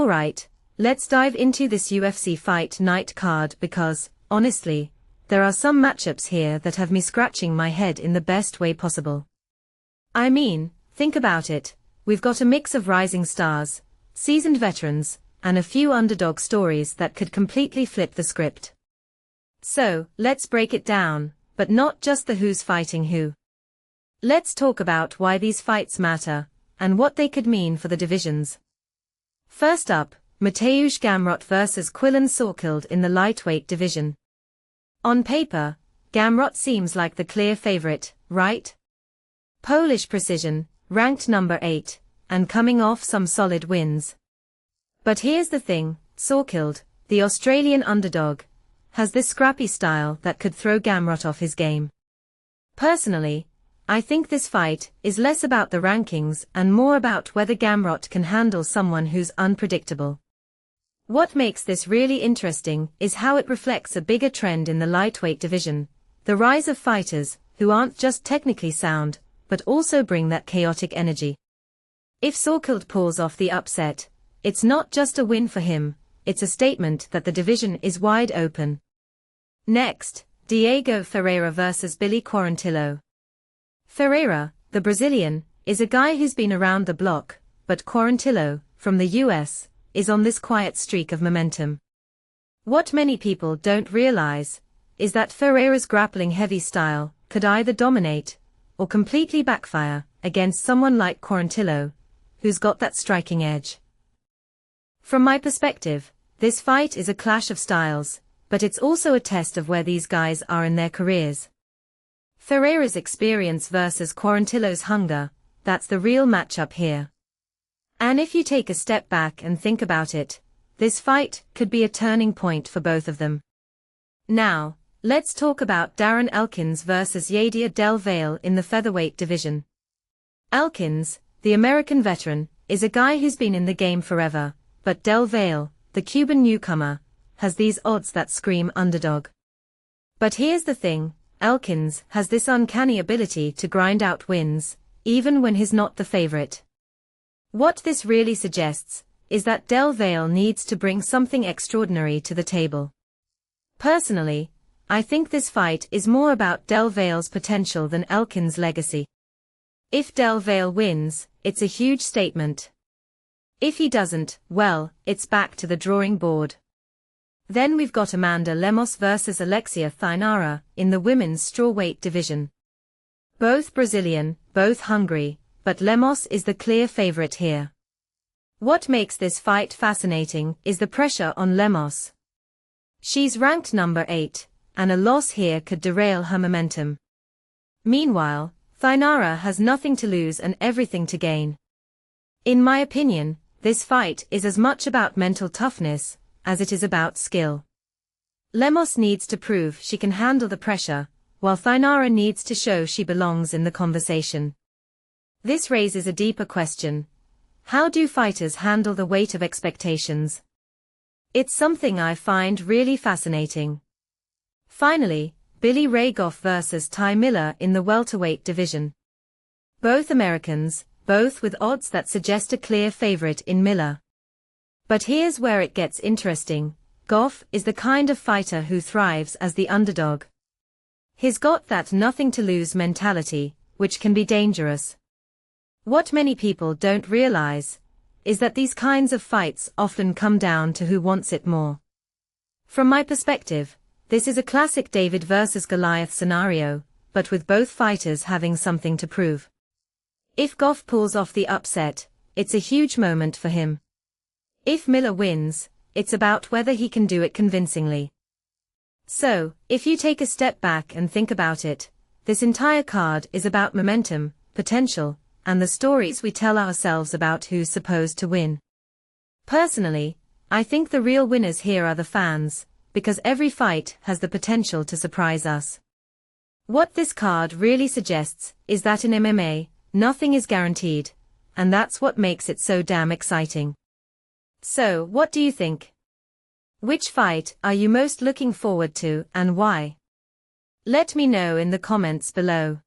Alright, let's dive into this UFC Fight Night card because, honestly, there are some matchups here that have me scratching my head in the best way possible. I mean, think about it, we've got a mix of rising stars, seasoned veterans, and a few underdog stories that could completely flip the script. So, let's break it down, but not just the who's fighting who. Let's talk about why these fights matter, and what they could mean for the divisions. First up, Mateusz Gamrot vs Quillan Salkild in the lightweight division. On paper, Gamrot seems like the clear favorite, right? Polish precision, ranked number 8, and coming off some solid wins. But here's the thing, Salkild, the Australian underdog, has this scrappy style that could throw Gamrot off his game. Personally, I think this fight is less about the rankings and more about whether Gamrot can handle someone who's unpredictable. What makes this really interesting is how it reflects a bigger trend in the lightweight division, the rise of fighters who aren't just technically sound, but also bring that chaotic energy. If Salkild pulls off the upset, it's not just a win for him, it's a statement that the division is wide open. Next, Diego Ferreira vs Billy Quarantillo. Ferreira, the Brazilian, is a guy who's been around the block, but Quarantillo, from the US, is on this quiet streak of momentum. What many people don't realize is that Ferreira's grappling-heavy style could either dominate or completely backfire against someone like Quarantillo, who's got that striking edge. From my perspective, this fight is a clash of styles, but it's also a test of where these guys are in their careers. Ferreira's experience versus Quarantillo's hunger, that's the real matchup here. And if you take a step back and think about it, this fight could be a turning point for both of them. Now, let's talk about Darren Elkins versus Yadier del Valle in the featherweight division. Elkins, the American veteran, is a guy who's been in the game forever, but del Valle, the Cuban newcomer, has these odds that scream underdog. But here's the thing, Elkins has this uncanny ability to grind out wins, even when he's not the favorite. What this really suggests is that del Valle needs to bring something extraordinary to the table. Personally, I think this fight is more about del Valle's potential than Elkins' legacy. If del Valle wins, it's a huge statement. If he doesn't, well, it's back to the drawing board. Then we've got Lemos vs Alexia Thainara in the women's strawweight division. Both Brazilian, both hungry, but Lemos is the clear favorite here. What makes this fight fascinating is the pressure on Lemos. She's ranked number 8, and a loss here could derail her momentum. Meanwhile, Thainara has nothing to lose and everything to gain. In my opinion, this fight is as much about mental toughness as it is about skill. Lemos needs to prove she can handle the pressure, while Thainara needs to show she belongs in the conversation. This raises a deeper question. How do fighters handle the weight of expectations? It's something I find really fascinating. Finally, Billy Goff vs Ty Miller in the welterweight division. Both Americans, both with odds that suggest a clear favorite in Miller. But here's where it gets interesting. Goff is the kind of fighter who thrives as the underdog. He's got that nothing-to-lose mentality, which can be dangerous. What many people don't realize is that these kinds of fights often come down to who wants it more. From my perspective, this is a classic David versus Goliath scenario, but with both fighters having something to prove. If Goff pulls off the upset, it's a huge moment for him. If Miller wins, it's about whether he can do it convincingly. So, if you take a step back and think about it, this entire card is about momentum, potential, and the stories we tell ourselves about who's supposed to win. Personally, I think the real winners here are the fans, because every fight has the potential to surprise us. What this card really suggests is that in MMA, nothing is guaranteed, and that's what makes it so damn exciting. So, what do you think? Which fight are you most looking forward to and why? Let me know in the comments below.